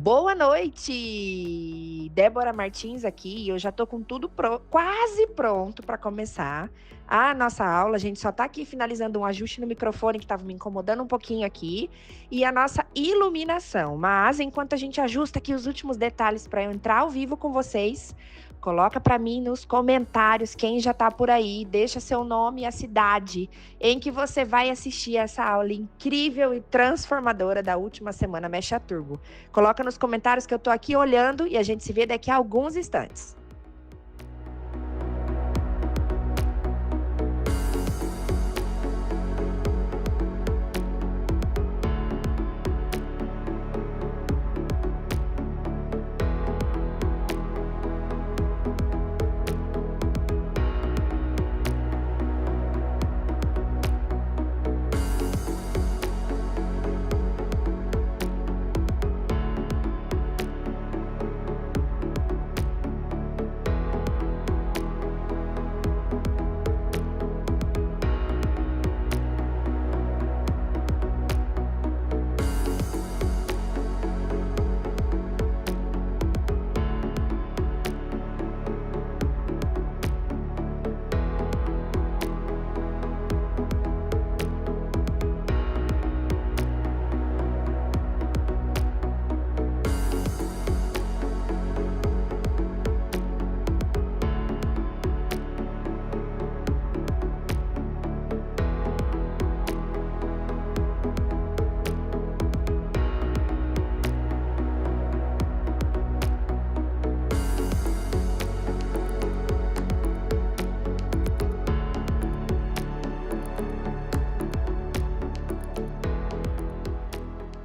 Boa noite! Débora Martins aqui, e eu já tô com tudo quase pronto para começar a nossa aula. A gente só tá aqui finalizando um ajuste no microfone que estava me incomodando um pouquinho aqui, e a nossa iluminação. Mas enquanto a gente ajusta aqui os últimos detalhes para eu entrar ao vivo com vocês, coloca para mim nos comentários quem já tá por aí, deixa seu nome e a cidade em que você vai assistir essa aula incrível e transformadora da última semana Mecha Turbo. Coloca nos comentários que eu tô aqui olhando e a gente se vê daqui a alguns instantes.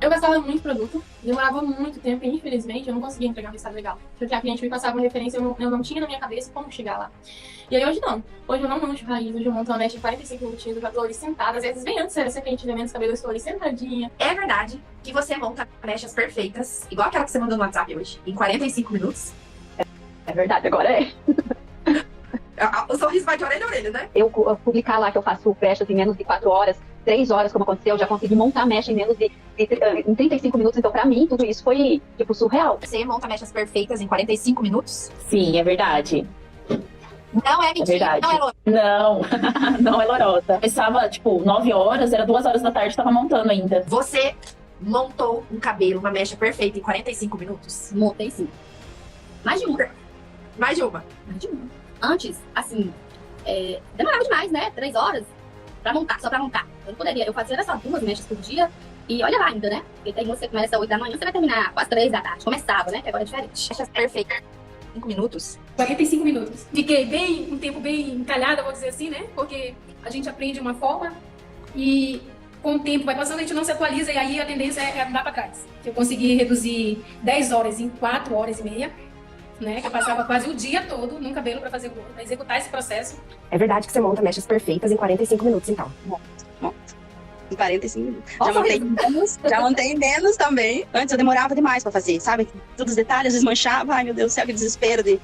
Eu gastava muito produto, demorava muito tempo e infelizmente eu não conseguia entregar um resultado legal. Porque a cliente me passava uma referência e eu não tinha na minha cabeça como chegar lá. E aí hoje não. Hoje eu não monto raiz, hoje eu monto uma mecha em 45 minutinhos, eu já tô ali sentada. Às vezes bem antes de ser cliente de menos cabelo, eu estou ali sentadinha. É verdade que você monta mechas perfeitas, igual aquela que você mandou no WhatsApp hoje, em 45 minutos? É verdade, agora é. O sorriso vai de orelha a orelha, né? Eu publicar lá que eu faço mechas em menos de 4 horas, 3 horas, como aconteceu, eu já consegui montar a mecha em menos em 35 minutos. Então, pra mim, tudo isso foi, tipo, surreal. Você monta mechas perfeitas em 45 minutos? Sim, é verdade. Não é mentira, verdade. não é louco. Não, não é lorota. Começava, tipo, 9 horas, era 2 horas da tarde, tava montando ainda. Você montou um cabelo, uma mecha perfeita em 45 minutos? Montei sim. Mais de uma. Mais de uma. Mais de uma. Antes, assim, demorava demais, né? 3 horas pra montar, só pra montar. Eu não poderia. Eu fazia só 2 mechas por dia. E olha lá ainda, né? Porque tem você que começa às 8 da manhã, você vai terminar quase 3 da tarde. Começava, né? Que agora é diferente. Mechas perfeitas. 5 minutos? 45 minutos. Fiquei um tempo bem encalhada, vou dizer assim, né? Porque a gente aprende uma forma e com o tempo vai passando, a gente não se atualiza e aí a tendência é andar pra trás. Eu consegui reduzir 10 horas em 4 horas e meia. Né, que eu passava quase o dia todo no cabelo para fazer para executar esse processo. É verdade que você monta mechas perfeitas em 45 minutos, então. Monto. Em 45 minutos. Já montei menos também. Antes eu demorava demais para fazer, sabe? Todos os detalhes desmanchava. Ai, meu Deus do céu, que desespero de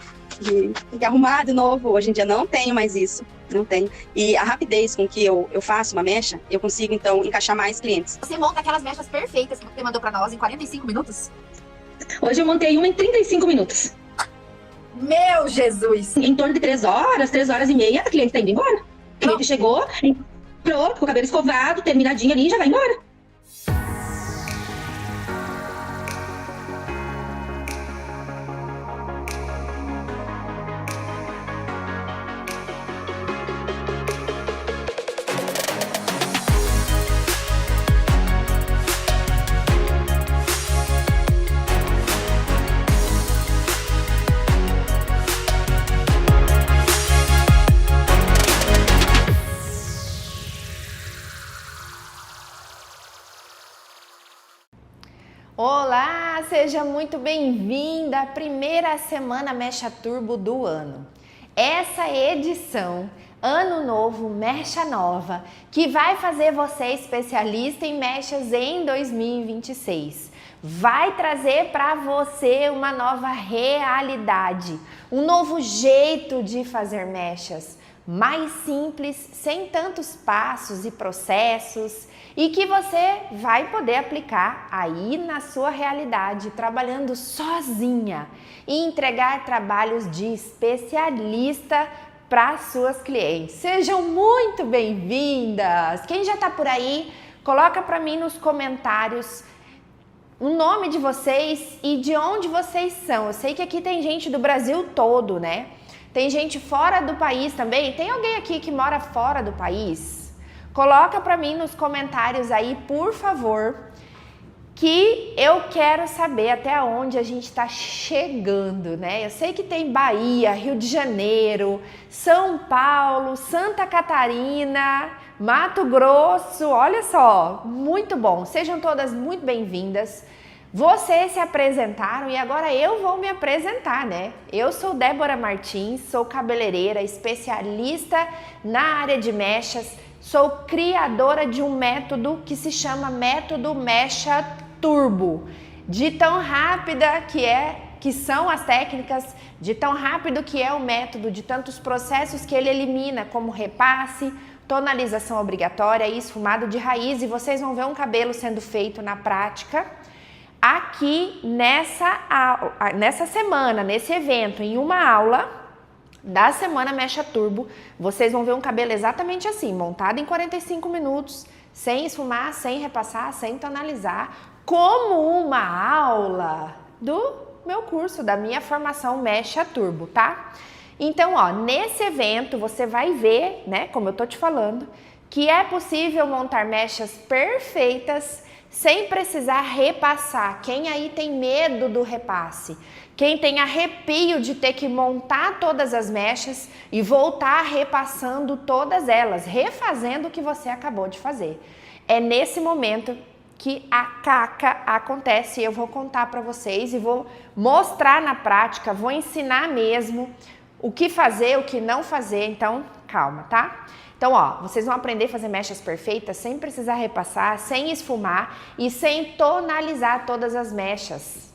arrumar de novo. Hoje em dia não tenho mais isso. Não tenho. E a rapidez com que eu faço uma mecha, eu consigo, então, encaixar mais clientes. Você monta aquelas mechas perfeitas que você mandou para nós em 45 minutos? Hoje eu montei uma em 35 minutos. Meu Jesus! Em torno de 3 horas, 3 horas e meia, a cliente tá indo embora. A cliente chegou, pronto, com o cabelo escovado, terminadinho ali, já vai embora. Olá, seja muito bem-vinda à primeira semana Mecha Turbo do ano. Essa edição, Ano Novo, Mecha Nova, que vai fazer você especialista em mechas em 2026. Vai trazer para você uma nova realidade, um novo jeito de fazer mechas, mais simples, sem tantos passos e processos, e que você vai poder aplicar aí na sua realidade, trabalhando sozinha e entregar trabalhos de especialista para suas clientes. Sejam muito bem-vindas! Quem já está por aí, coloca para mim nos comentários o nome de vocês e de onde vocês são. Eu sei que aqui tem gente do Brasil todo, né? Tem gente fora do país também. Tem alguém aqui que mora fora do país? Coloca para mim nos comentários aí, por favor, que eu quero saber até onde a gente está chegando, né? Eu sei que tem Bahia, Rio de Janeiro, São Paulo, Santa Catarina, Mato Grosso, olha só, muito bom. Sejam todas muito bem-vindas. Vocês se apresentaram e agora eu vou me apresentar, né? Eu sou Débora Martins, sou cabeleireira, especialista na área de mechas, sou criadora de um método que se chama Método Mecha Turbo. De tão rápida que são as técnicas, de tão rápido que é o método, de tantos processos que ele elimina, como repasse, tonalização obrigatória e esfumado de raiz, e vocês vão ver um cabelo sendo feito na prática aqui nessa semana, nesse evento, em uma aula da Semana Mecha Turbo. Vocês vão ver um cabelo exatamente assim, montado em 45 minutos, sem esfumar, sem repassar, sem tonalizar, como uma aula do meu curso, da minha formação Mecha Turbo, tá? Então, ó, nesse evento você vai ver, né, como eu tô te falando, que é possível montar mechas perfeitas sem precisar repassar. Quem aí tem medo do repasse? Quem tem arrepio de ter que montar todas as mechas e voltar repassando todas elas, refazendo o que você acabou de fazer. É nesse momento que a caca acontece. Eu vou contar para vocês e vou mostrar na prática, vou ensinar mesmo o que fazer, o que não fazer, então calma, tá? Então, ó, vocês vão aprender a fazer mechas perfeitas sem precisar repassar, sem esfumar e sem tonalizar todas as mechas.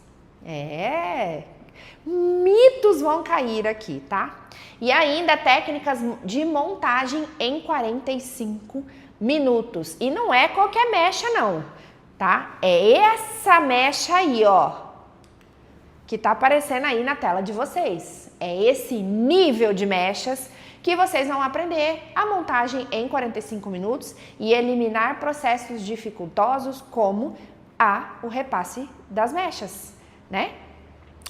Mitos vão cair aqui, tá? E ainda técnicas de montagem em 45 minutos. E não é qualquer mecha não, tá? É essa mecha aí, ó, que tá aparecendo aí na tela de vocês. É esse nível de mechas que vocês vão aprender a montagem em 45 minutos e eliminar processos dificultosos como o repasse das mechas, né?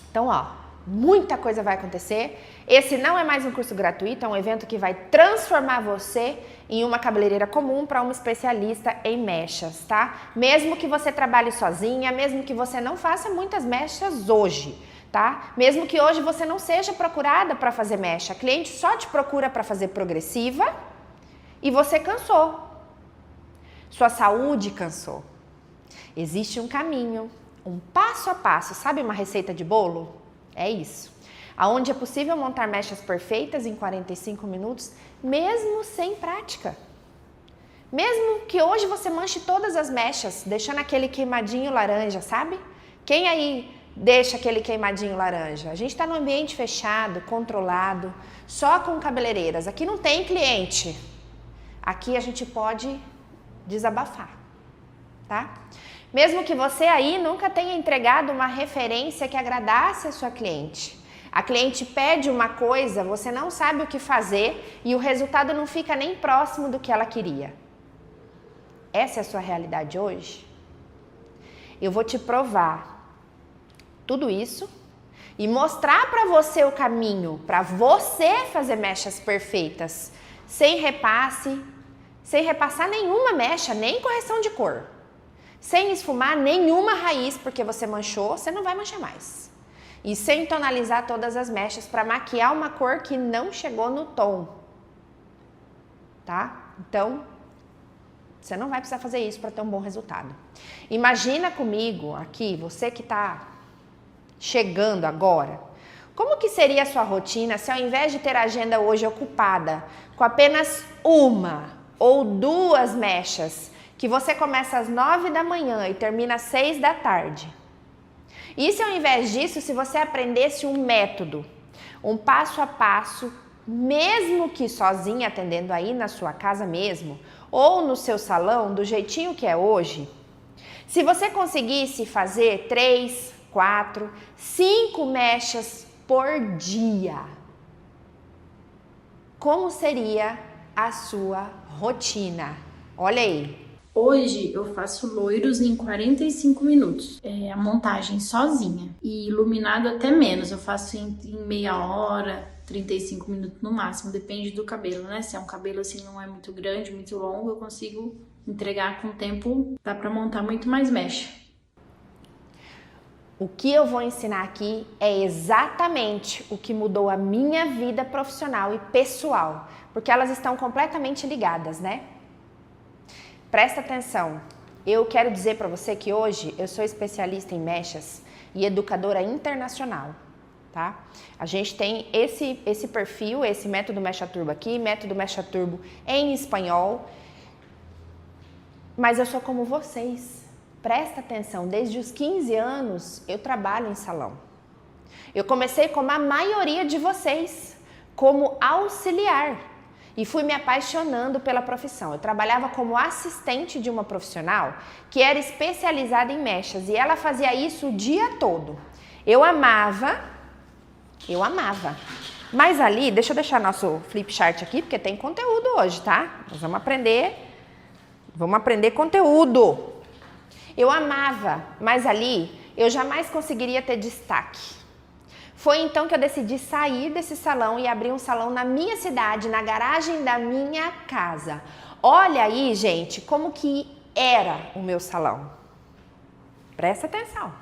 Então, ó, muita coisa vai acontecer. Esse não é mais um curso gratuito, é um evento que vai transformar você em uma cabeleireira comum para uma especialista em mechas, tá? Mesmo que você trabalhe sozinha, mesmo que você não faça muitas mechas hoje, tá? Mesmo que hoje você não seja procurada para fazer mecha, a cliente só te procura para fazer progressiva e você cansou. Sua saúde cansou. Existe um caminho, um passo a passo, sabe uma receita de bolo? É isso. Aonde é possível montar mechas perfeitas em 45 minutos, mesmo sem prática. Mesmo que hoje você manche todas as mechas, deixando aquele queimadinho laranja, sabe? Quem aí deixa aquele queimadinho laranja? A gente está num ambiente fechado, controlado, só com cabeleireiras. Aqui não tem cliente. Aqui a gente pode desabafar, tá? Mesmo que você aí nunca tenha entregado uma referência que agradasse a sua cliente. A cliente pede uma coisa, você não sabe o que fazer e o resultado não fica nem próximo do que ela queria. Essa é a sua realidade hoje? Eu vou te provar tudo isso e mostrar para você o caminho para você fazer mechas perfeitas, sem repasse, sem repassar nenhuma mecha, nem correção de cor, sem esfumar nenhuma raiz porque você manchou, você não vai manchar mais. E sem tonalizar todas as mechas para maquiar uma cor que não chegou no tom, tá? Então, você não vai precisar fazer isso para ter um bom resultado. Imagina comigo aqui, você que está chegando agora, como que seria a sua rotina se ao invés de ter a agenda hoje ocupada com apenas uma ou duas mechas, que você começa às 9 da manhã e termina às 6 da tarde? E se ao invés disso, se você aprendesse um método, um passo a passo, mesmo que sozinha, atendendo aí na sua casa mesmo, ou no seu salão do jeitinho que é hoje, se você conseguisse fazer 3, 4, 5 mechas por dia, como seria a sua rotina? Olha aí. Hoje eu faço loiros em 45 minutos, a montagem sozinha, e iluminado até menos, eu faço em meia hora, 35 minutos no máximo, depende do cabelo, né? Se é um cabelo assim não é muito grande, muito longo, eu consigo entregar com tempo, dá pra montar muito mais mecha. O que eu vou ensinar aqui é exatamente o que mudou a minha vida profissional e pessoal, porque elas estão completamente ligadas, né? Presta atenção, eu quero dizer para você que hoje eu sou especialista em mechas e educadora internacional, tá? A gente tem esse perfil, esse método Mecha Turbo aqui, método Mecha Turbo em espanhol, mas eu sou como vocês. Presta atenção, desde os 15 anos eu trabalho em salão. Eu comecei como a maioria de vocês, como auxiliar. E fui me apaixonando pela profissão. Eu trabalhava como assistente de uma profissional que era especializada em mechas e ela fazia isso o dia todo. Eu amava. Mas ali, deixa eu deixar nosso flip chart aqui, porque tem conteúdo hoje, tá? Nós vamos aprender conteúdo. Eu amava, mas ali eu jamais conseguiria ter destaque. Foi então que eu decidi sair desse salão e abrir um salão na minha cidade, na garagem da minha casa. Olha aí, gente, como que era o meu salão. Presta atenção.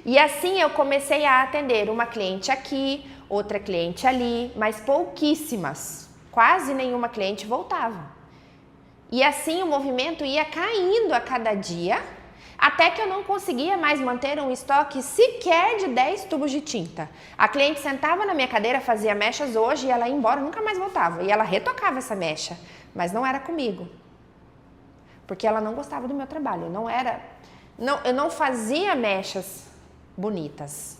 E assim eu comecei a atender uma cliente aqui, outra cliente ali, mas pouquíssimas. Quase nenhuma cliente voltava. E assim o movimento ia caindo a cada dia, até que eu não conseguia mais manter um estoque sequer de 10 tubos de tinta. A cliente sentava na minha cadeira, fazia mechas hoje e ela ia embora, nunca mais voltava. E ela retocava essa mecha, mas não era comigo. Porque ela não gostava do meu trabalho. Eu não fazia mechas bonitas.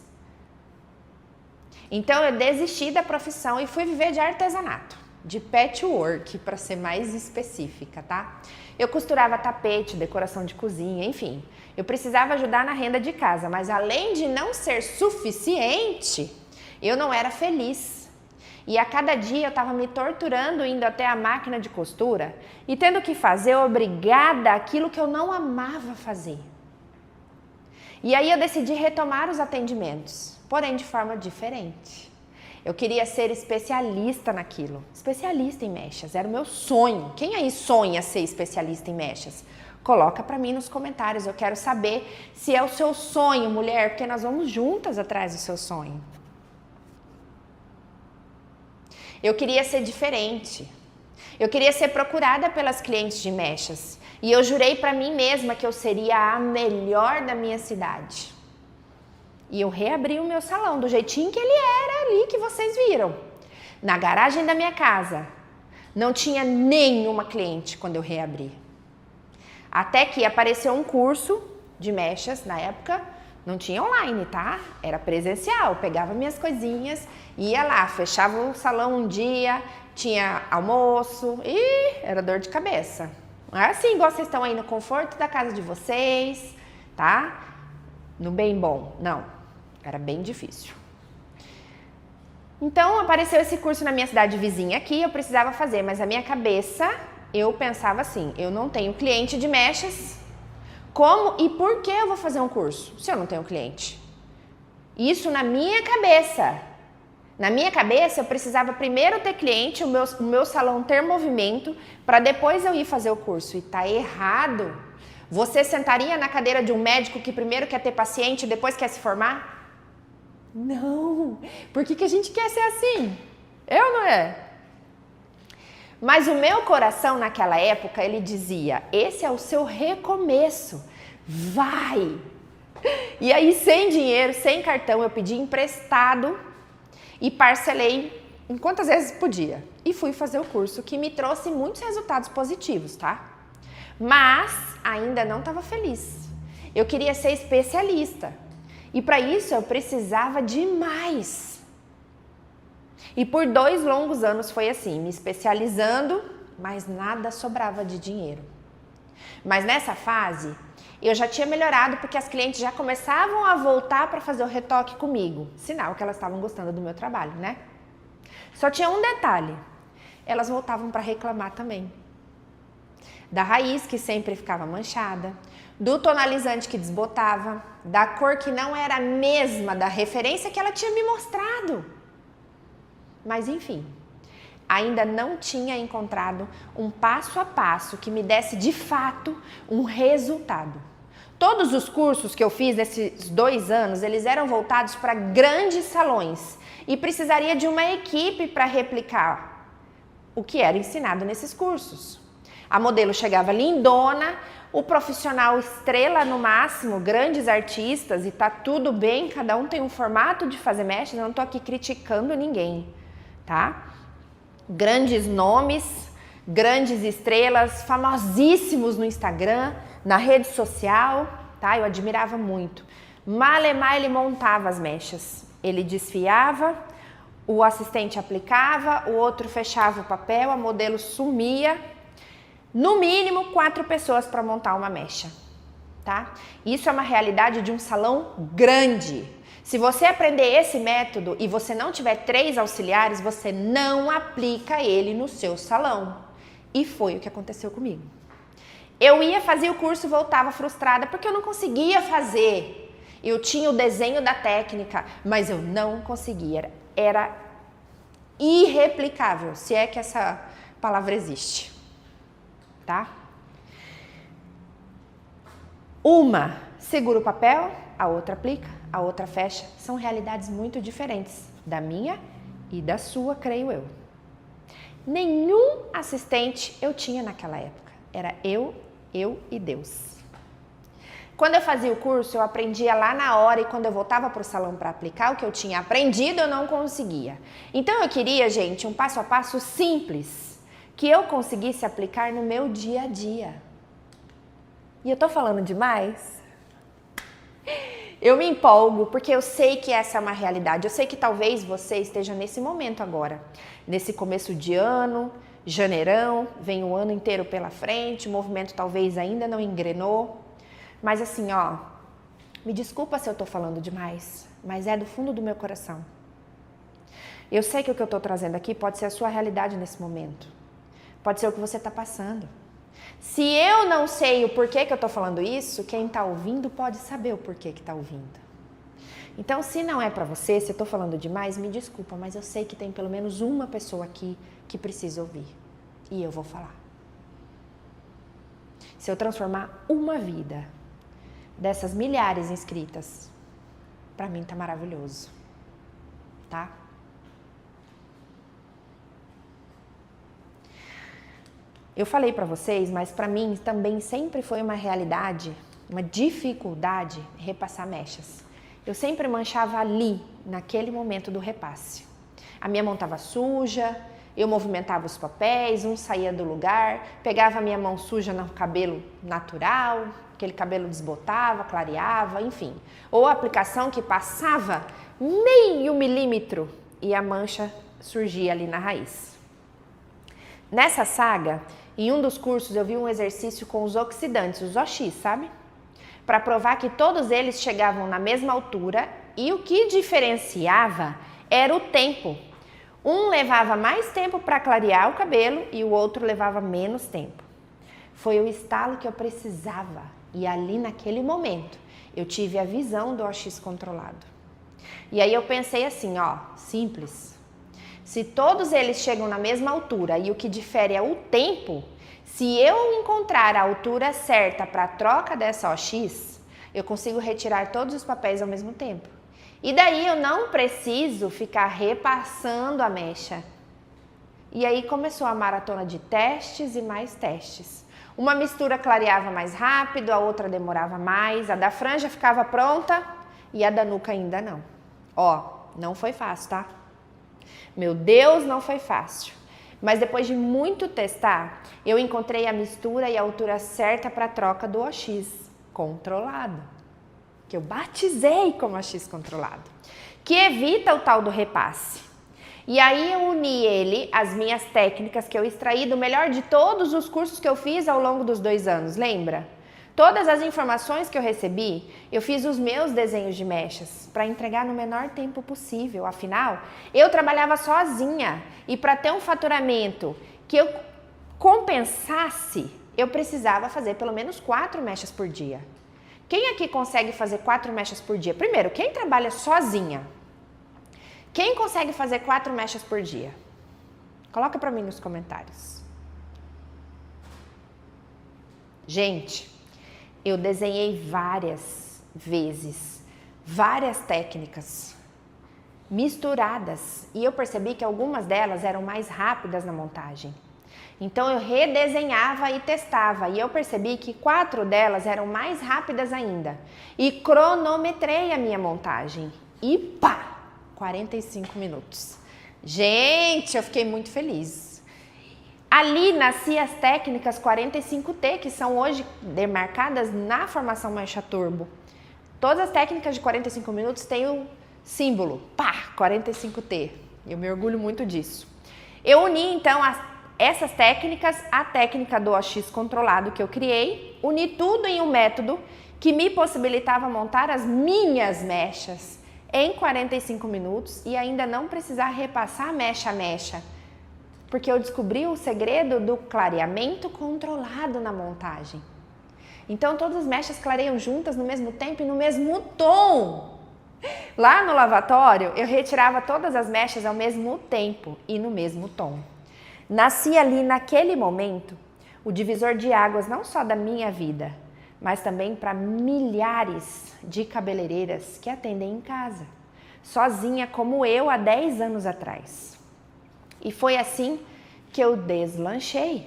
Então eu desisti da profissão e fui viver de artesanato, de patchwork, para ser mais específica, tá? Eu costurava tapete, decoração de cozinha, enfim. Eu precisava ajudar na renda de casa, mas além de não ser suficiente, eu não era feliz. E a cada dia eu estava me torturando indo até a máquina de costura e tendo que fazer obrigada aquilo que eu não amava fazer. E aí eu decidi retomar os atendimentos, porém de forma diferente. Eu queria ser especialista naquilo, especialista em mechas, era o meu sonho. Quem aí sonha ser especialista em mechas? Coloca para mim nos comentários, eu quero saber se é o seu sonho, mulher, porque nós vamos juntas atrás do seu sonho. Eu queria ser diferente, eu queria ser procurada pelas clientes de mechas e eu jurei para mim mesma que eu seria a melhor da minha cidade. E eu reabri o meu salão do jeitinho que ele era ali, que vocês viram. Na garagem da minha casa. Não tinha nenhuma cliente quando eu reabri. Até que apareceu um curso de mechas, na época não tinha online, tá? Era presencial, eu pegava minhas coisinhas, ia lá, fechava o salão um dia, tinha almoço e era dor de cabeça. Não é assim, igual vocês estão aí no conforto da casa de vocês, tá? No bem bom, não. Era bem difícil. Então, apareceu esse curso na minha cidade vizinha aqui, eu precisava fazer, mas a minha cabeça, eu pensava assim, eu não tenho cliente de mechas, como e por que eu vou fazer um curso se eu não tenho cliente? Isso na minha cabeça. Na minha cabeça, eu precisava primeiro ter cliente, o meu salão ter movimento, para depois eu ir fazer o curso. E tá errado. Você sentaria na cadeira de um médico que primeiro quer ter paciente e depois quer se formar? Não. Por que a gente quer ser assim? Eu não é? Mas o meu coração naquela época, ele dizia, esse é o seu recomeço. Vai! E aí, sem dinheiro, sem cartão, eu pedi emprestado e parcelei em quantas vezes podia. E fui fazer o curso, que me trouxe muitos resultados positivos, tá? Mas ainda não estava feliz. Eu queria ser especialista. E para isso eu precisava de mais. E por 2 longos anos foi assim, me especializando mas nada sobrava de dinheiro. Mas nessa fase, eu já tinha melhorado porque as clientes já começavam a voltar para fazer o retoque comigo. Sinal que elas estavam gostando do meu trabalho, né? Só tinha um detalhe, elas voltavam para reclamar também. Da raiz que sempre ficava manchada, do tonalizante que desbotava, da cor que não era a mesma da referência que ela tinha me mostrado. Mas enfim, ainda não tinha encontrado um passo a passo que me desse de fato um resultado. Todos os cursos que eu fiz nesses 2 anos, eles eram voltados para grandes salões e precisaria de uma equipe para replicar o que era ensinado nesses cursos. A modelo chegava lindona, o profissional estrela no máximo, grandes artistas, e tá tudo bem, cada um tem um formato de fazer mechas, eu não tô aqui criticando ninguém, tá? Grandes nomes, grandes estrelas, famosíssimos no Instagram, na rede social, tá? Eu admirava muito. Malemar ele montava as mechas, ele desfiava, o assistente aplicava, o outro fechava o papel, a modelo sumia. No mínimo 4 pessoas para montar uma mecha, tá? Isso é uma realidade de um salão grande. Se você aprender esse método e você não tiver 3 auxiliares, você não aplica ele no seu salão. E foi o que aconteceu comigo. Eu ia fazer o curso e voltava frustrada porque eu não conseguia fazer. Eu tinha o desenho da técnica, mas eu não conseguia. Era irreplicável, se é que essa palavra existe. Tá? Uma segura o papel, a outra aplica, a outra fecha. São realidades muito diferentes da minha e da sua, creio eu. Nenhum assistente eu tinha naquela época. Era eu e Deus. Quando eu fazia o curso, eu aprendia lá na hora e quando eu voltava para o salão para aplicar o que eu tinha aprendido, eu não conseguia. Então eu queria, gente, um passo a passo simples, que eu conseguisse aplicar no meu dia a dia. E eu tô falando demais? Eu me empolgo porque eu sei que essa é uma realidade. Eu sei que talvez você esteja nesse momento agora, nesse começo de ano, janeirão, vem o ano inteiro pela frente, o movimento talvez ainda não engrenou. Mas assim, ó, me desculpa se eu tô falando demais, mas é do fundo do meu coração. Eu sei que o que eu tô trazendo aqui pode ser a sua realidade nesse momento. Pode ser o que você está passando. Se eu não sei o porquê que eu estou falando isso, quem está ouvindo pode saber o porquê que está ouvindo. Então, se não é para você, se eu estou falando demais, me desculpa, mas eu sei que tem pelo menos uma pessoa aqui que precisa ouvir. E eu vou falar. Se eu transformar uma vida dessas milhares inscritas, para mim tá maravilhoso. Tá? Eu falei para vocês, mas para mim também sempre foi uma realidade, uma dificuldade repassar mechas. Eu sempre manchava ali, naquele momento do repasse. A minha mão estava suja, eu movimentava os papéis, um saía do lugar, pegava a minha mão suja no cabelo natural, aquele cabelo desbotava, clareava, enfim. Ou a aplicação que passava meio milímetro e a mancha surgia ali na raiz. Nessa saga, em um dos cursos eu vi um exercício com os oxidantes, os OX, sabe? Para provar que todos eles chegavam na mesma altura e o que diferenciava era o tempo. Um levava mais tempo para clarear o cabelo e o outro levava menos tempo. Foi o estalo que eu precisava e ali naquele momento eu tive a visão do OX controlado. E aí eu pensei assim, ó, simples. Se todos eles chegam na mesma altura e o que difere é o tempo, se eu encontrar a altura certa para a troca dessa OX, eu consigo retirar todos os papéis ao mesmo tempo. E daí eu não preciso ficar repassando a mecha. E aí começou a maratona de testes e mais testes. Uma mistura clareava mais rápido, a outra demorava mais, a da franja ficava pronta e a da nuca ainda não. Ó, não foi fácil, tá? Meu Deus, não foi fácil. Mas depois de muito testar, eu encontrei a mistura e a altura certa para a troca do OX controlado, que eu batizei como OX controlado, que evita o tal do repasse. E aí eu uni ele, as minhas técnicas que eu extraí do melhor de todos os cursos que eu fiz ao longo dos 2 anos, lembra? Todas as informações que eu recebi, eu fiz os meus desenhos de mechas para entregar no menor tempo possível. Afinal, eu trabalhava sozinha e para ter um faturamento que eu compensasse, eu precisava fazer pelo menos 4 mechas por dia. Quem aqui consegue fazer 4 mechas por dia? Primeiro, quem trabalha sozinha? Quem consegue fazer 4 mechas por dia? Coloca para mim nos comentários. Gente, eu desenhei várias vezes, várias técnicas misturadas e eu percebi que algumas delas eram mais rápidas na montagem. Então eu redesenhava e testava e eu percebi que 4 delas eram mais rápidas ainda. E cronometrei a minha montagem e pá! 45 minutos. Gente, eu fiquei muito feliz. Ali nasci as técnicas 45T, que são hoje demarcadas na formação Mecha Turbo. Todas as técnicas de 45 minutos têm o símbolo, pá, 45T. Eu me orgulho muito disso. Eu uni, então, essas técnicas à técnica do OX controlado que eu criei, uni tudo em um método que me possibilitava montar as minhas mechas em 45 minutos e ainda não precisar repassar mecha a mecha, porque eu descobri o segredo do clareamento controlado na montagem. Então todas as mechas clareiam juntas no mesmo tempo e no mesmo tom. Lá no lavatório eu retirava todas as mechas ao mesmo tempo e no mesmo tom. Nasci ali naquele momento o divisor de águas não só da minha vida, mas também para milhares de cabeleireiras que atendem em casa, sozinha como eu há 10 anos atrás. E foi assim que eu deslanchei.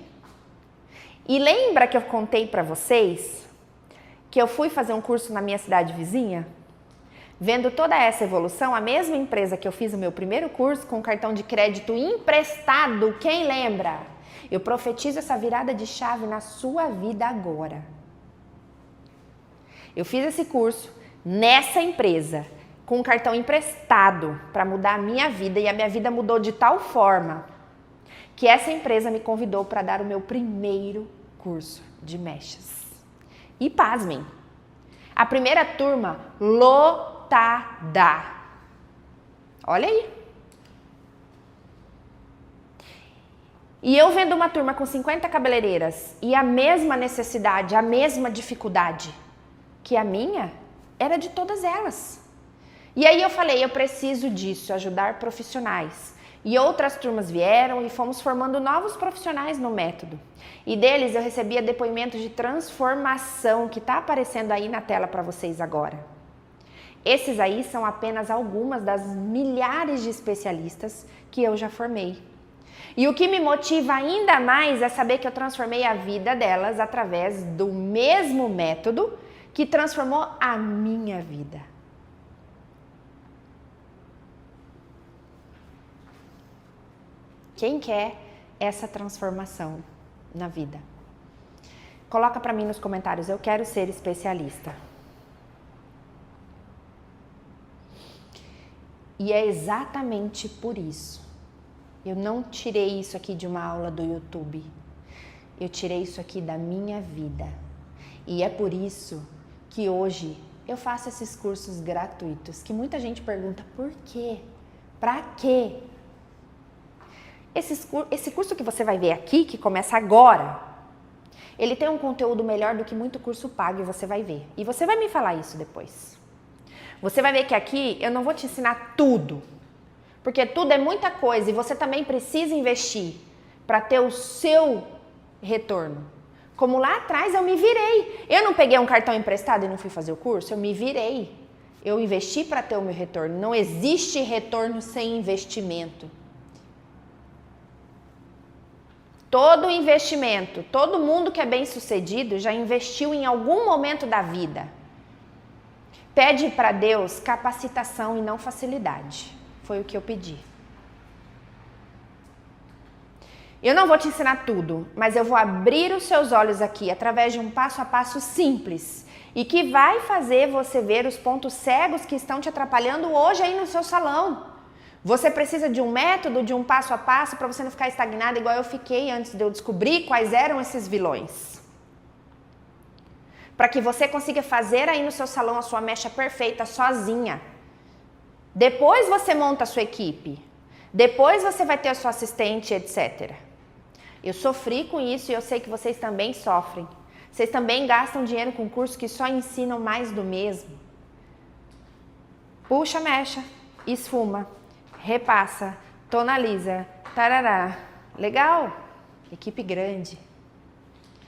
E lembra que eu contei para vocês que eu fui fazer um curso na minha cidade vizinha? Vendo toda essa evolução, a mesma empresa que eu fiz o meu primeiro curso com cartão de crédito emprestado, quem lembra? Eu profetizo essa virada de chave na sua vida agora. Eu fiz esse curso nessa empresa, com um cartão emprestado para mudar a minha vida e a minha vida mudou de tal forma que essa empresa me convidou para dar o meu primeiro curso de mechas. E pasmem, a primeira turma lotada. Olha aí. E eu vendo uma turma com 50 cabeleireiras e a mesma necessidade, a mesma dificuldade que a minha, era de todas elas. E aí eu falei, eu preciso disso, ajudar profissionais. E outras turmas vieram e fomos formando novos profissionais no método. E deles eu recebia depoimentos de transformação que está aparecendo aí na tela para vocês agora. Esses aí são apenas algumas das milhares de especialistas que eu já formei. E o que me motiva ainda mais é saber que eu transformei a vida delas através do mesmo método que transformou a minha vida. Quem quer essa transformação na vida? Coloca para mim nos comentários, eu quero ser especialista. E é exatamente por isso. Eu não tirei isso aqui de uma aula do YouTube. Eu tirei isso aqui da minha vida. E é por isso que hoje eu faço esses cursos gratuitos, que muita gente pergunta por quê? Pra quê? Esse curso que você vai ver aqui, que começa agora, ele tem um conteúdo melhor do que muito curso pago e você vai ver. E você vai me falar isso depois. Você vai ver que aqui eu não vou te ensinar tudo, porque tudo é muita coisa e você também precisa investir para ter o seu retorno. Como lá atrás eu me virei. Eu não peguei um cartão emprestado e não fui fazer o curso, eu me virei. Eu investi para ter o meu retorno. Não existe retorno sem investimento. Todo investimento, todo mundo que é bem sucedido já investiu em algum momento da vida. Pede para Deus capacitação e não facilidade. Foi o que eu pedi. Eu não vou te ensinar tudo, mas eu vou abrir os seus olhos aqui através de um passo a passo simples e que vai fazer você ver os pontos cegos que estão te atrapalhando hoje aí no seu salão. Você precisa de um método, de um passo a passo para você não ficar estagnado igual eu fiquei antes de eu descobrir quais eram esses vilões. Para que você consiga fazer aí no seu salão a sua mecha perfeita sozinha. Depois você monta a sua equipe. Depois você vai ter a sua assistente, etc. Eu sofri com isso e eu sei que vocês também sofrem. Vocês também gastam dinheiro com cursos que só ensinam mais do mesmo. Puxa a mecha, esfuma, repassa, tonaliza, tarará. Legal? Equipe grande.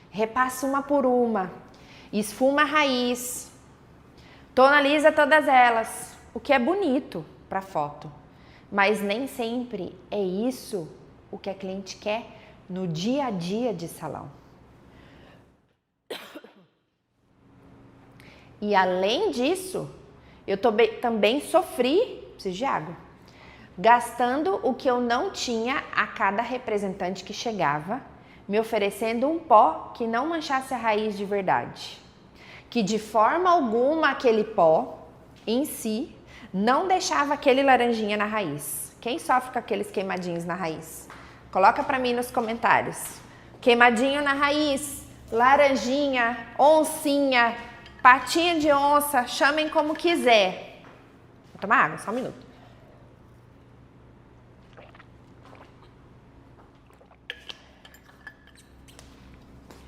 Repassa uma por uma. Esfuma a raiz. Tonaliza todas elas. O que é bonito para foto. Mas nem sempre é isso o que a cliente quer no dia a dia de salão. E além disso, eu também sofri, preciso de água, gastando o que eu não tinha a cada representante que chegava, me oferecendo um pó que não manchasse a raiz de verdade. Que de forma alguma aquele pó em si não deixava aquele laranjinha na raiz. Quem sofre com aqueles queimadinhos na raiz? Coloca para mim nos comentários. Queimadinho na raiz, laranjinha, oncinha, patinha de onça, chamem como quiser. Vou tomar água, só um minuto.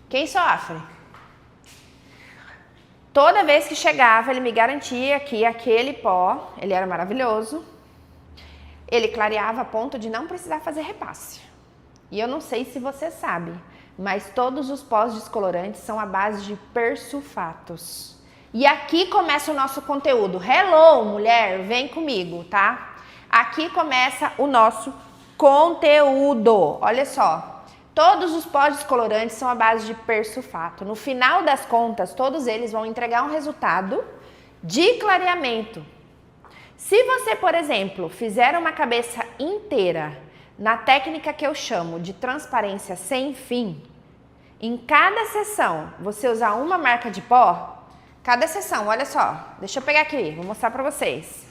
Quem sofre? Toda vez que chegava, ele me garantia que aquele pó, ele era maravilhoso, ele clareava a ponto de não precisar fazer repasse. E eu não sei se você sabe, mas todos os pós descolorantes são à base de persulfatos. E aqui começa o nosso conteúdo. Hello, mulher, vem comigo, tá? Aqui começa o nosso conteúdo. Olha só. Todos os pós descolorantes são à base de persulfato. No final das contas, todos eles vão entregar um resultado de clareamento. Se você, por exemplo, fizer uma cabeça inteira na técnica que eu chamo de transparência sem fim, em cada sessão você usar uma marca de pó, cada sessão, olha só, deixa eu pegar aqui, vou mostrar para vocês.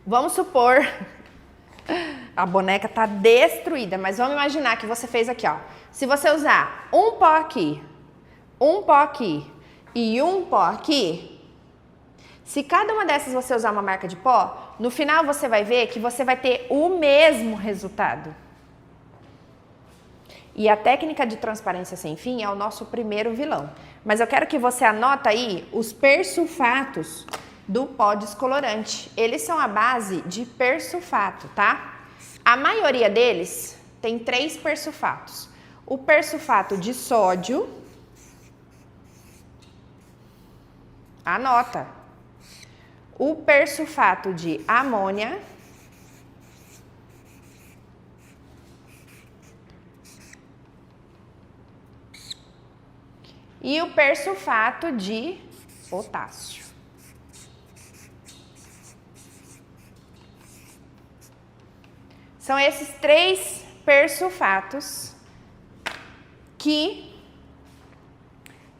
Vamos supor... A boneca tá destruída, mas vamos imaginar que você fez aqui, ó. Se você usar um pó aqui e um pó aqui, se cada uma dessas você usar uma marca de pó, no final você vai ver que você vai ter o mesmo resultado. E a técnica de transparência sem fim é o nosso primeiro vilão. Mas eu quero que você anota aí os persulfatos do pó descolorante. Eles são a base de persulfato, tá? A maioria deles tem 3 persulfatos. O persulfato de sódio, anota. O persulfato de amônia, e o persulfato de potássio. São esses 3 persulfatos que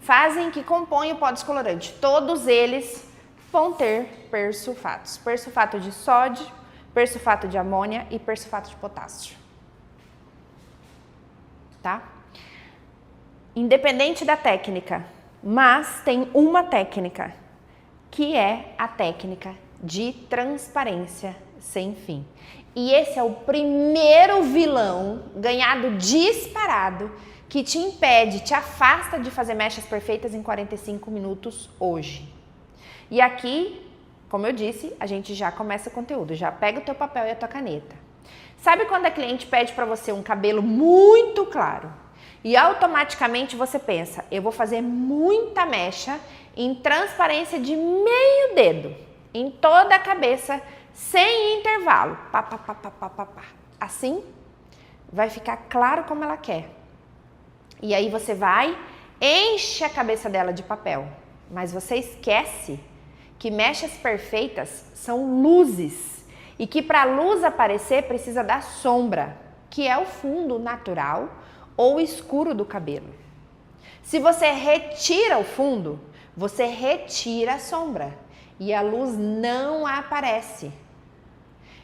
fazem, que compõem o pó descolorante. Todos eles vão ter persulfatos. Persulfato de sódio, persulfato de amônia e persulfato de potássio. Tá? Independente da técnica, mas tem uma técnica, que é a técnica de transparência sem fim. E esse é o primeiro vilão ganhado disparado que te impede, te afasta de fazer mechas perfeitas em 45 minutos hoje. E aqui, como eu disse, a gente já começa o conteúdo, já pega o teu papel e a tua caneta. Sabe quando a cliente pede para você um cabelo muito claro e automaticamente você pensa, eu vou fazer muita mecha em transparência de meio dedo, em toda a cabeça, sem intervalo. Pá, pá, pá, pá, pá, pá, pá. Assim, vai ficar claro como ela quer. E aí você vai, enche a cabeça dela de papel. Mas você esquece que mechas perfeitas são luzes. E que para a luz aparecer precisa da sombra, que é o fundo natural ou escuro do cabelo. Se você retira o fundo, você retira a sombra. E a luz não aparece.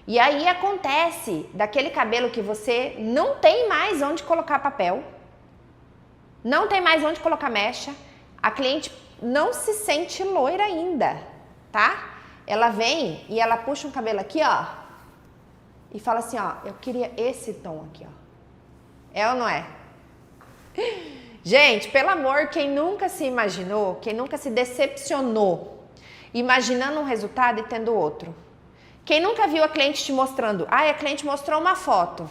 E aí acontece daquele cabelo que você não tem mais onde colocar papel, não tem mais onde colocar mecha, a cliente não se sente loira ainda, tá? Ela vem e ela puxa um cabelo aqui, ó, e fala assim, ó, eu queria esse tom aqui, ó. É ou não é? Gente, pelo amor, quem nunca se imaginou, quem nunca se decepcionou, imaginando um resultado e tendo outro? Quem nunca viu a cliente te mostrando? A cliente mostrou uma foto.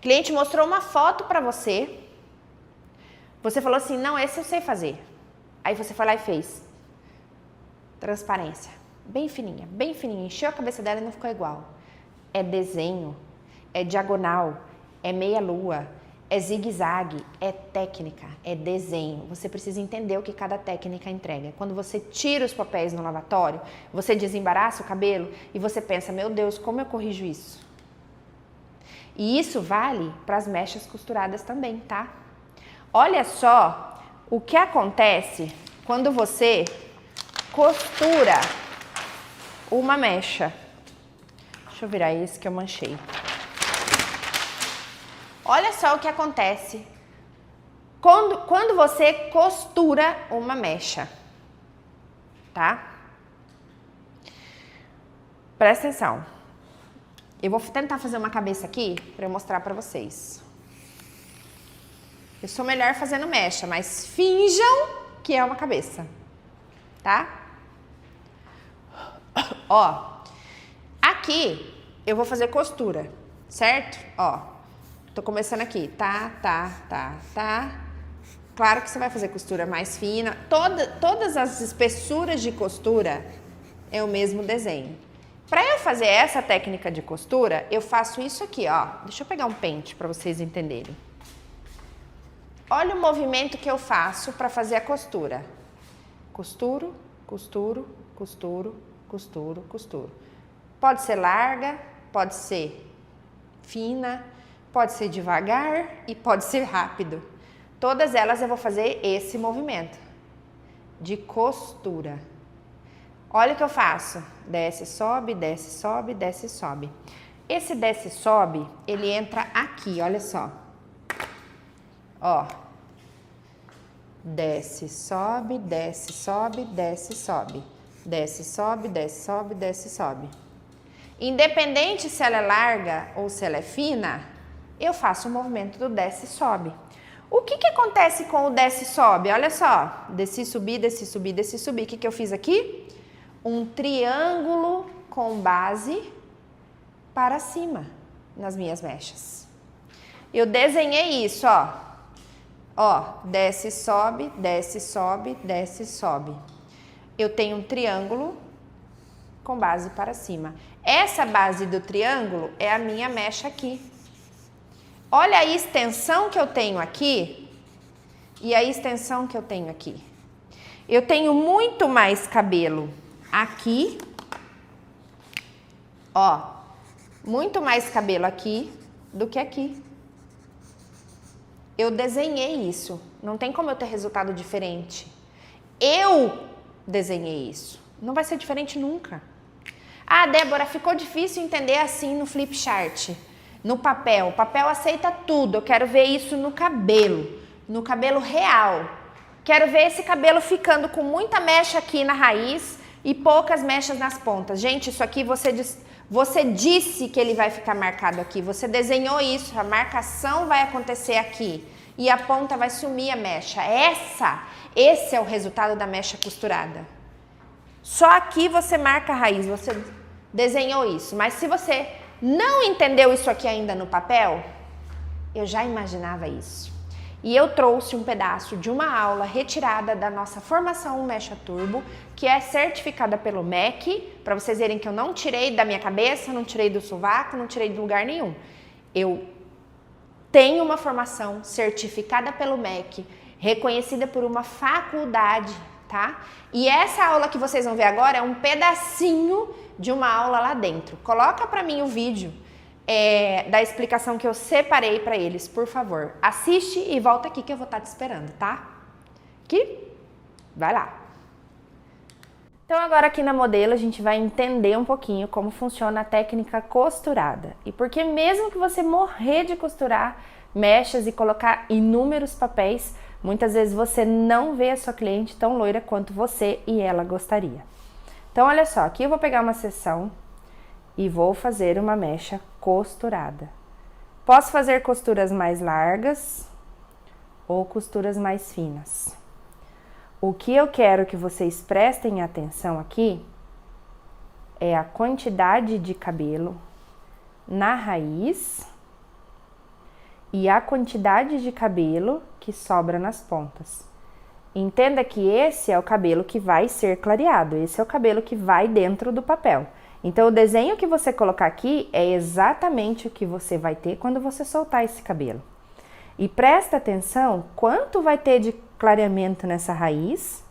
Cliente mostrou uma foto pra você. Você falou assim, não, esse eu sei fazer. Aí você foi lá e fez. Transparência. Bem fininha, encheu a cabeça dela e não ficou igual. É desenho, é diagonal, é meia lua, é zigue-zague, é técnica, é desenho. Você precisa entender o que cada técnica entrega. Quando você tira os papéis no lavatório, você desembaraça o cabelo e você pensa, meu Deus, como eu corrijo isso? E isso vale para as mechas costuradas também, tá? Olha só o que acontece quando você costura uma mecha. Deixa eu virar esse que eu manchei. Olha só o que acontece quando você costura uma mecha, tá? Presta atenção. Eu vou tentar fazer uma cabeça aqui para eu mostrar para vocês. Eu sou melhor fazendo mecha, mas finjam que é uma cabeça, tá? Ó, aqui eu vou fazer costura, certo? Ó. Tô começando aqui, tá. Claro que você vai fazer costura mais fina. Todas as espessuras de costura é o mesmo desenho. Para eu fazer essa técnica de costura, eu faço isso aqui, ó. Deixa eu pegar um pente para vocês entenderem. Olha o movimento que eu faço para fazer a costura. Costuro, costuro, costuro, costuro, costuro. Pode ser larga, pode ser fina, pode ser devagar e pode ser rápido. Todas elas eu vou fazer esse movimento de costura. Olha o que eu faço. Desce, sobe, desce, sobe, desce, sobe. Esse desce, sobe, ele entra aqui, olha só. Ó. Desce, sobe, desce, sobe, desce, sobe. Desce, sobe, desce, sobe, desce, sobe. Independente se ela é larga ou se ela é fina, eu faço o movimento do desce e sobe. O que acontece com o desce e sobe? Olha só, desci, subi, desci, subi, desci, subi. O que eu fiz aqui? Um triângulo com base para cima nas minhas mechas. Eu desenhei isso, ó. Ó, desce, sobe, desce, sobe, desce, sobe. Eu tenho um triângulo com base para cima. Essa base do triângulo é a minha mecha aqui. Olha a extensão que eu tenho aqui e a extensão que eu tenho aqui. Eu tenho muito mais cabelo aqui, ó, muito mais cabelo aqui do que aqui. Eu desenhei isso, não tem como eu ter resultado diferente. Eu desenhei isso, não vai ser diferente nunca. Ah, Débora, ficou difícil entender assim no flip chart. No papel, o papel aceita tudo, eu quero ver isso no cabelo real. Quero ver esse cabelo ficando com muita mecha aqui na raiz e poucas mechas nas pontas. Gente, isso aqui você disse que ele vai ficar marcado aqui, você desenhou isso, a marcação vai acontecer aqui e a ponta vai sumir a mecha. Esse é o resultado da mecha costurada. Só aqui você marca a raiz, você desenhou isso, mas se você não entendeu isso aqui ainda no papel, eu já imaginava isso. E eu trouxe um pedaço de uma aula retirada da nossa formação Mecha Turbo, que é certificada pelo MEC, para vocês verem que eu não tirei da minha cabeça, não tirei do sovaco, não tirei de lugar nenhum. Eu tenho uma formação certificada pelo MEC, reconhecida por uma faculdade, tá? E essa aula que vocês vão ver agora é um pedacinho de uma aula lá dentro. Coloca para mim o vídeo da explicação que eu separei para eles, por favor. Assiste e volta aqui que eu vou estar te esperando, tá? Aqui? Vai lá. Então agora aqui na modelo a gente vai entender um pouquinho como funciona a técnica costurada. E porque mesmo que você morrer de costurar mechas e colocar inúmeros papéis, muitas vezes você não vê a sua cliente tão loira quanto você e ela gostaria. Então olha só, aqui eu vou pegar uma seção e vou fazer uma mecha costurada. Posso fazer costuras mais largas ou costuras mais finas. O que eu quero que vocês prestem atenção aqui é a quantidade de cabelo na raiz e a quantidade de cabelo que sobra nas pontas. Entenda que esse é o cabelo que vai ser clareado, esse é o cabelo que vai dentro do papel. Então, o desenho que você colocar aqui é exatamente o que você vai ter quando você soltar esse cabelo. E presta atenção quanto vai ter de clareamento nessa raiz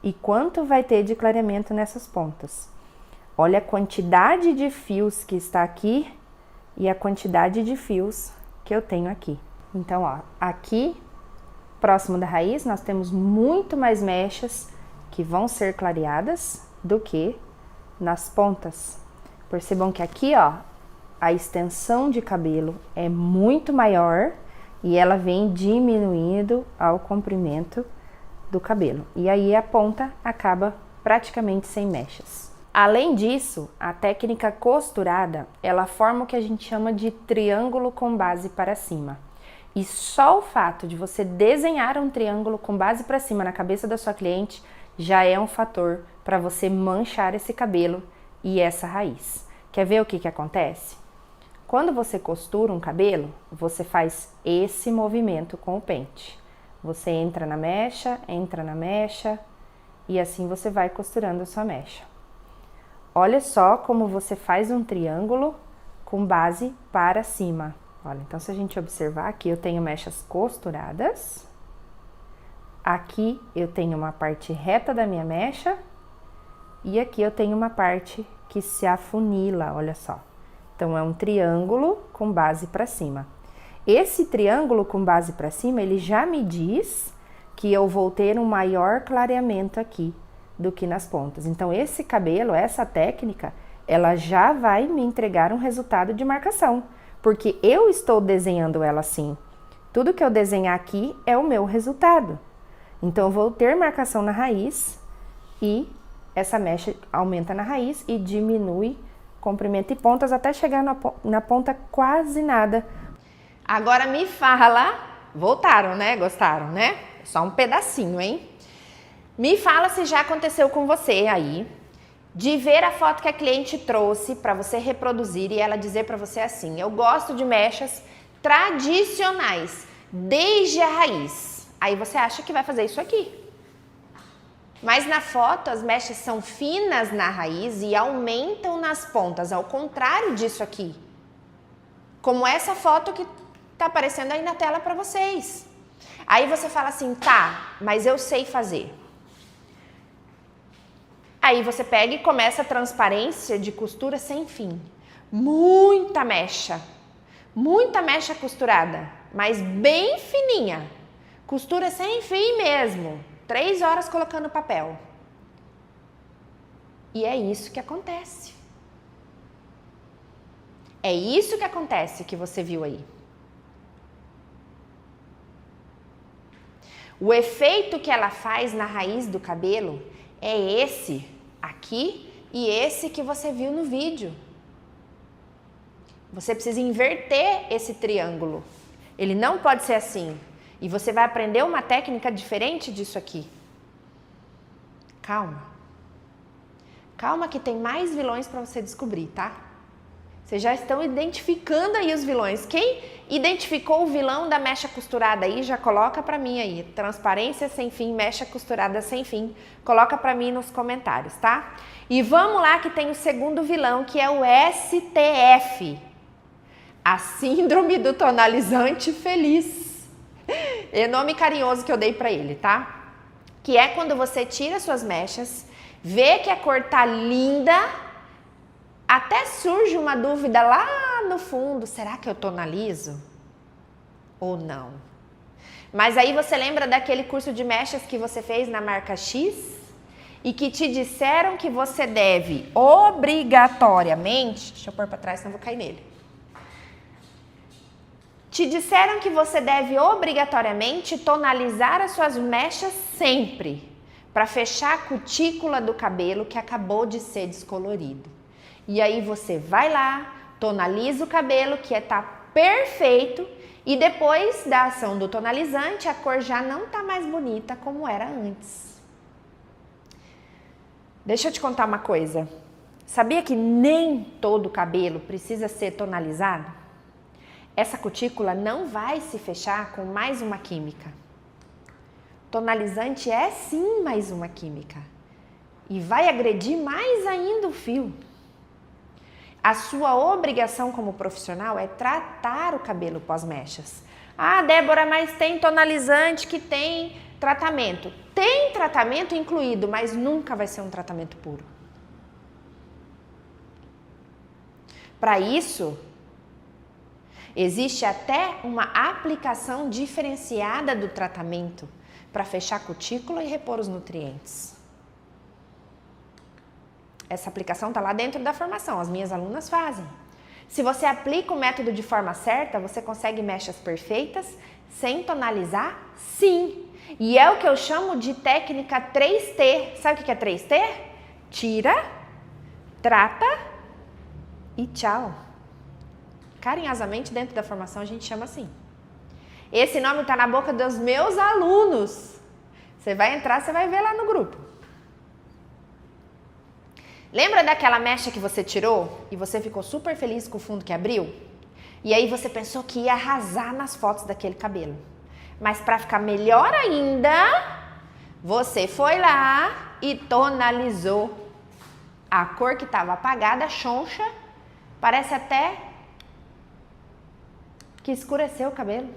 e quanto vai ter de clareamento nessas pontas. Olha a quantidade de fios que está aqui e a quantidade de fios que eu tenho aqui. Então, ó, aqui, próximo da raiz, nós temos muito mais mechas que vão ser clareadas do que nas pontas. Percebam que aqui, ó, a extensão de cabelo é muito maior e ela vem diminuindo ao comprimento do cabelo. E aí a ponta acaba praticamente sem mechas. Além disso, a técnica costurada, ela forma o que a gente chama de triângulo com base para cima. E só o fato de você desenhar um triângulo com base para cima na cabeça da sua cliente já é um fator para você manchar esse cabelo e essa raiz. Quer ver o que acontece? Quando você costura um cabelo, você faz esse movimento com o pente. Você entra na mecha e assim você vai costurando a sua mecha. Olha só como você faz um triângulo com base para cima. Olha, então se a gente observar aqui, eu tenho mechas costuradas. Aqui eu tenho uma parte reta da minha mecha e aqui eu tenho uma parte que se afunila, olha só. Então, é um triângulo com base para cima. Esse triângulo com base para cima, ele já me diz que eu vou ter um maior clareamento aqui do que nas pontas. Então, esse cabelo, essa técnica, ela já vai me entregar um resultado de marcação, porque eu estou desenhando ela assim. Tudo que eu desenhar aqui é o meu resultado. Então, eu vou ter marcação na raiz e essa mecha aumenta na raiz e diminui comprimento e pontas até chegar na ponta quase nada. Agora me fala, voltaram, né? Gostaram, né? Só um pedacinho, hein? Me fala se já aconteceu com você aí, de ver a foto que a cliente trouxe para você reproduzir e ela dizer para você assim: eu gosto de mechas tradicionais, desde a raiz. Aí você acha que vai fazer isso aqui. Mas na foto as mechas são finas na raiz e aumentam nas pontas, ao contrário disso aqui. Como essa foto que tá aparecendo aí na tela para vocês. Aí você fala assim: tá, mas eu sei fazer. Aí você pega e começa a transparência de costura sem fim. Muita mecha costurada, mas bem fininha. Costura sem fim mesmo. 3 horas colocando papel. E é isso que acontece. É isso que acontece que você viu aí. O efeito que ela faz na raiz do cabelo é esse aqui e esse que você viu no vídeo. Você precisa inverter esse triângulo. Ele não pode ser assim. E você vai aprender uma técnica diferente disso aqui. Calma. Calma que tem mais vilões para você descobrir, tá? Vocês já estão identificando aí os vilões. Quem identificou o vilão da mecha costurada aí, já coloca para mim aí. Transparência sem fim, mecha costurada sem fim. Coloca para mim nos comentários, tá? E vamos lá que tem o segundo vilão, que é o STF. A síndrome do tonalizante feliz. É o nome carinhoso que eu dei pra ele, tá? Que é quando você tira suas mechas, vê que a cor tá linda, até surge uma dúvida lá no fundo, será que eu tonalizo? Ou não? Mas aí você lembra daquele curso de mechas que você fez na marca X? e que te disseram que você deve obrigatoriamente, deixa eu pôr para trás, senão eu vou cair nele. Te disseram que você deve obrigatoriamente tonalizar as suas mechas sempre, para fechar a cutícula do cabelo que acabou de ser descolorido. E aí você vai lá, tonaliza o cabelo que tá perfeito e depois da ação do tonalizante a cor já não tá mais bonita como era antes. Deixa eu te contar uma coisa. Sabia que nem todo cabelo precisa ser tonalizado? Essa cutícula não vai se fechar com mais uma química. Tonalizante é sim mais uma química e vai agredir mais ainda o fio. A sua obrigação como profissional é tratar o cabelo pós-mechas. Ah, Débora, mas tem tonalizante que tem tratamento. Tem tratamento incluído, mas nunca vai ser um tratamento puro. Para isso, existe até uma aplicação diferenciada do tratamento para fechar a cutícula e repor os nutrientes. Essa aplicação está lá dentro da formação, as minhas alunas fazem. Se você aplica o método de forma certa, você consegue mechas perfeitas sem tonalizar? Sim! E é o que eu chamo de técnica 3T. Sabe o que é 3T? Tira, trata e tchau. Carinhosamente, dentro da formação, a gente chama assim. Esse nome está na boca dos meus alunos. Você vai entrar, você vai ver lá no grupo. Lembra daquela mecha que você tirou e você ficou super feliz com o fundo que abriu? E aí você pensou que ia arrasar nas fotos daquele cabelo. Mas para ficar melhor ainda, você foi lá e tonalizou. A cor que estava apagada, choncha, parece até que escureceu o cabelo.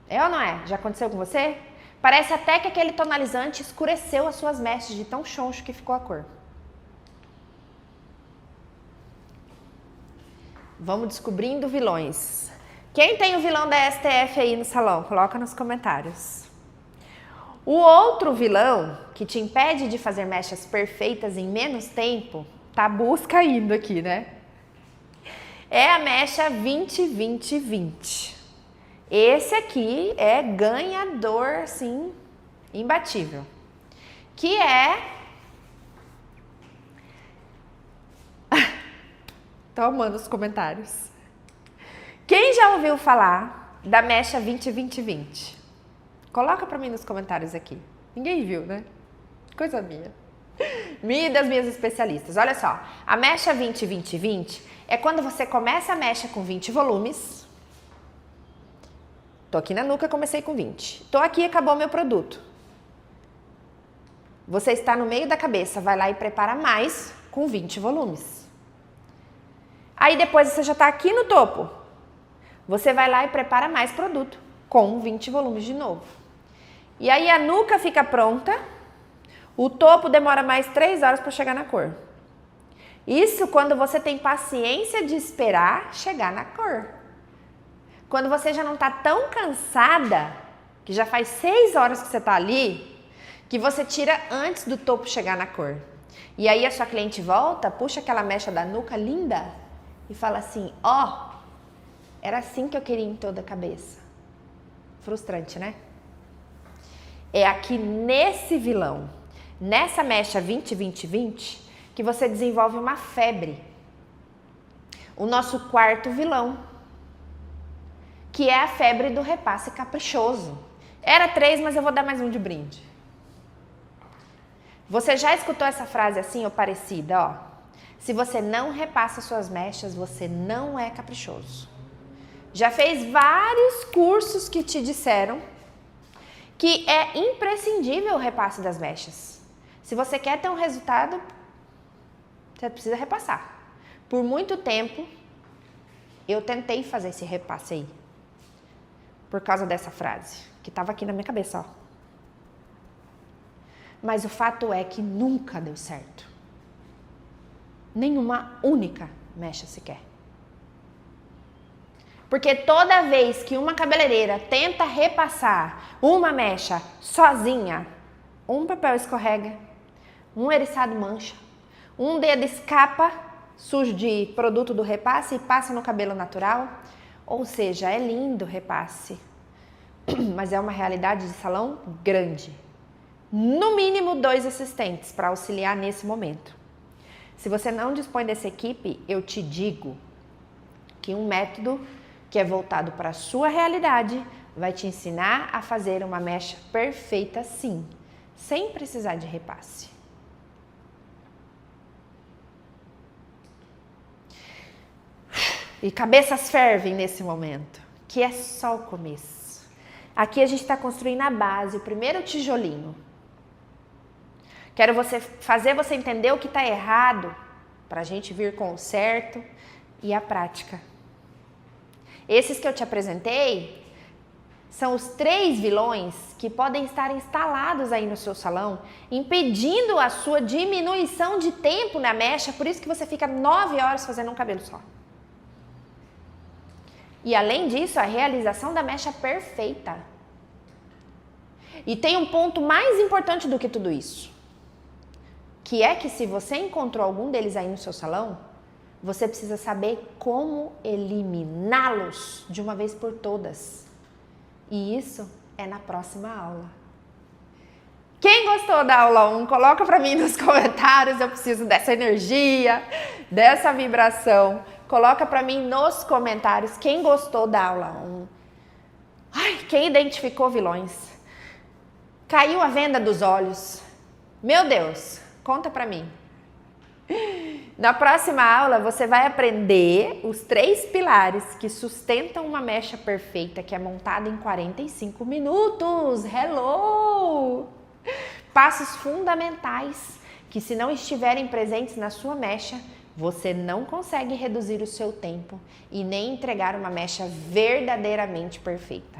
É ou não é? Já aconteceu com você? Parece até que aquele tonalizante escureceu as suas mechas de tão choncho que ficou a cor. Vamos descobrindo vilões. Quem tem o vilão da STF aí no salão? Coloca nos comentários. O outro vilão que te impede de fazer mechas perfeitas em menos tempo, tá busca indo aqui, né? É a mecha 20-20-20. Esse aqui é ganhador, assim, imbatível. Que é... Tô amando os comentários. Quem já ouviu falar da mecha 20-20-20? Coloca pra mim nos comentários aqui. Ninguém viu, né? Coisa minha. Minha e das minhas especialistas. Olha só, a mecha 20-20-20 é quando você começa a mecha com 20 volumes. Tô aqui na nuca, comecei com 20. Tô aqui, acabou meu produto. Você está no meio da cabeça, vai lá e prepara mais com 20 volumes. Aí depois você já está aqui no topo. Você vai lá e prepara mais produto com 20 volumes de novo. E aí a nuca fica pronta, o topo demora mais 3 horas para chegar na cor. Isso quando você tem paciência de esperar chegar na cor. Quando você já não está tão cansada, que já faz 6 horas que você está ali, que você tira antes do topo chegar na cor. E aí a sua cliente volta, puxa aquela mecha da nuca linda e fala assim, ó, era assim que eu queria em toda a cabeça. Frustrante, né? É aqui nesse vilão, nessa mecha 20-20-20, que você desenvolve uma febre. O nosso quarto vilão, que é a febre do repasse caprichoso. Era 3, mas eu vou dar mais um de brinde. Você já escutou essa frase assim ou parecida, ó? Se você não repassa suas mechas, você não é caprichoso. Já fez vários cursos que te disseram que é imprescindível o repasse das mechas. Se você quer ter um resultado, você precisa repassar. Por muito tempo, eu tentei fazer esse repasse aí. Por causa dessa frase, que estava aqui na minha cabeça, ó. Mas o fato é que nunca deu certo. Nenhuma única mecha sequer. Porque toda vez que uma cabeleireira tenta repassar uma mecha sozinha, um papel escorrega, um eriçado mancha, um dedo escapa sujo de produto do repasse e passa no cabelo natural. Ou seja, é lindo o repasse, mas é uma realidade de salão grande. No mínimo 2 assistentes para auxiliar nesse momento. Se você não dispõe dessa equipe, eu te digo que um método que é voltado para a sua realidade vai te ensinar a fazer uma mecha perfeita sim, sem precisar de repasse. E cabeças fervem nesse momento, que é só o começo. Aqui a gente está construindo a base, o primeiro tijolinho. Quero fazer você entender o que está errado, para a gente vir com o certo e a prática. Esses que eu te apresentei são os 3 vilões que podem estar instalados aí no seu salão, impedindo a sua diminuição de tempo na mecha, por isso que você fica 9 horas fazendo um cabelo só. E além disso, a realização da mecha perfeita. E tem um ponto mais importante do que tudo isso, que é que se você encontrou algum deles aí no seu salão, você precisa saber como eliminá-los de uma vez por todas. E isso é na próxima aula. Quem gostou da aula 1, coloca para mim nos comentários, eu preciso dessa energia, dessa vibração. Coloca para mim nos comentários quem gostou da aula 1. Ai, quem identificou vilões. Caiu a venda dos olhos. Meu Deus, conta para mim. Na próxima aula você vai aprender os 3 pilares que sustentam uma mecha perfeita que é montada em 45 minutos. Hello! Passos fundamentais que, se não estiverem presentes na sua mecha, você não consegue reduzir o seu tempo e nem entregar uma mecha verdadeiramente perfeita.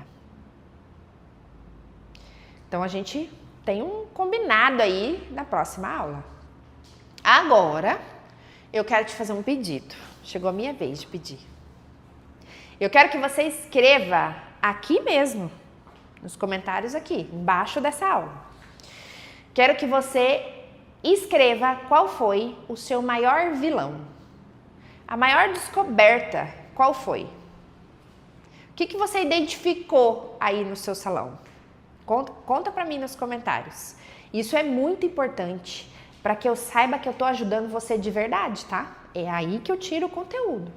Então a gente tem um combinado aí na próxima aula. Agora, eu quero te fazer um pedido. Chegou a minha vez de pedir. Eu quero que você escreva aqui mesmo, nos comentários aqui, embaixo dessa aula. Quero que você escreva qual foi o seu maior vilão. A maior descoberta, qual foi? O que você identificou aí no seu salão? Conta para mim nos comentários. Isso é muito importante para que eu saiba que eu estou ajudando você de verdade, tá? É aí que eu tiro o conteúdo.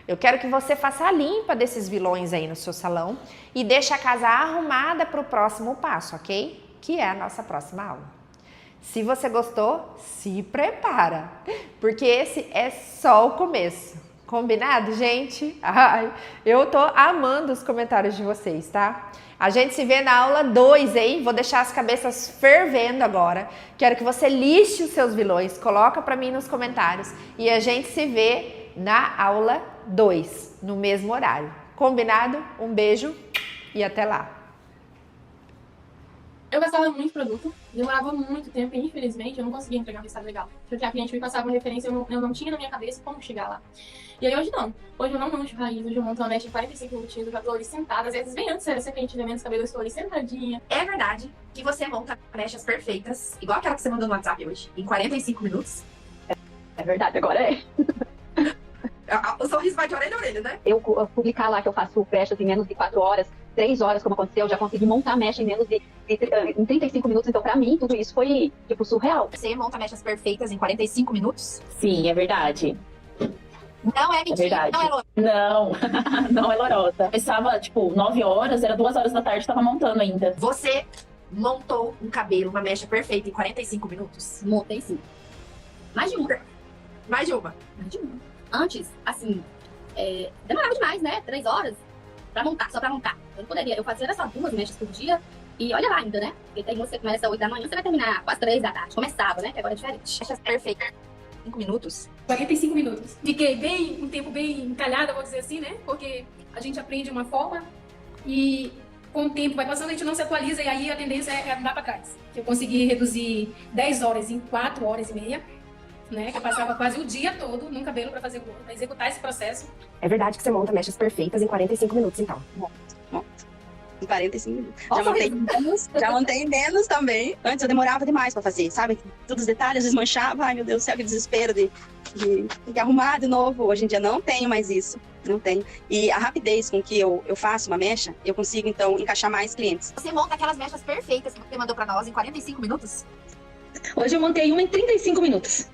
Eu quero que você faça a limpa desses vilões aí no seu salão e deixe a casa arrumada para o próximo passo, ok? Que é a nossa próxima aula. Se você gostou, se prepara, porque esse é só o começo. Combinado, gente? Ai, eu tô amando os comentários de vocês, tá? A gente se vê na aula 2, hein? Vou deixar as cabeças fervendo agora. Quero que você liste os seus vilões, coloca pra mim nos comentários e a gente se vê na aula 2, no mesmo horário. Combinado? Um beijo e até lá! Eu gastava muito produto, demorava muito tempo e infelizmente eu não conseguia entregar um resultado legal. Porque a cliente me passava uma referência e eu não tinha na minha cabeça como chegar lá. E aí hoje não. Hoje eu não monto raiz, hoje eu monto uma mecha em 45 minutinhos, eu já tô ali sentada. Às vezes bem antes de ser cliente de menos cabelo, eu estou ali sentadinha. É verdade que você monta mechas perfeitas, igual aquela que você mandou no WhatsApp hoje, em 45 minutos? É verdade, agora é. O sorriso vai de orelha a orelha, né? Eu publicar lá que eu faço mechas em menos de 4 horas, 3 horas, como aconteceu, eu já consegui montar a mecha em menos em 35 minutos. Então, pra mim, tudo isso foi, tipo, surreal. Você monta mechas perfeitas em 45 minutos? Sim, é verdade. Não é mentira, verdade. não é lorota. Não, não é lorota. Começava, tipo, 9 horas, era 2 horas da tarde, tava montando ainda. Você montou um cabelo, uma mecha perfeita em 45 minutos? Montei sim. Mais de uma. Mais de uma? Mais de uma. Antes, assim, demorava demais, né? 3 horas pra montar, só pra montar. Eu não poderia, eu fazia só 2 mechas por dia. E olha lá ainda, né? Porque tem você que começa às 8 da manhã, você vai terminar quase 3 da tarde. Começava, né? Que agora é diferente. Mechas perfeitas. 5 minutos? 45 minutos. Fiquei um tempo bem encalhada, vou dizer assim, né? Porque a gente aprende uma forma e com o tempo vai passando, a gente não se atualiza e aí a tendência é andar pra trás. Eu consegui reduzir 10 horas em 4 horas e meia, né? Que eu passava quase o dia todo no cabelo pra fazer pra executar esse processo. É verdade que você monta mechas perfeitas em 45 minutos, então. Em 45 minutos. Já montei menos também. Antes eu demorava demais pra fazer, sabe? Todos os detalhes desmanchava. Ai, meu Deus do céu, que desespero de arrumar de novo. Hoje em dia não tenho mais isso. Não tenho. E a rapidez com que eu faço uma mecha, eu consigo, então, encaixar mais clientes. Você monta aquelas mechas perfeitas que você mandou pra nós em 45 minutos? Hoje eu montei uma em 35 minutos.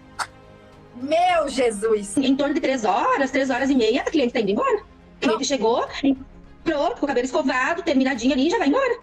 Meu Jesus! Em torno de 3 horas e meia, a cliente tá indo embora. O cliente chegou, pronto, com o cabelo escovado, terminadinho ali, já vai embora.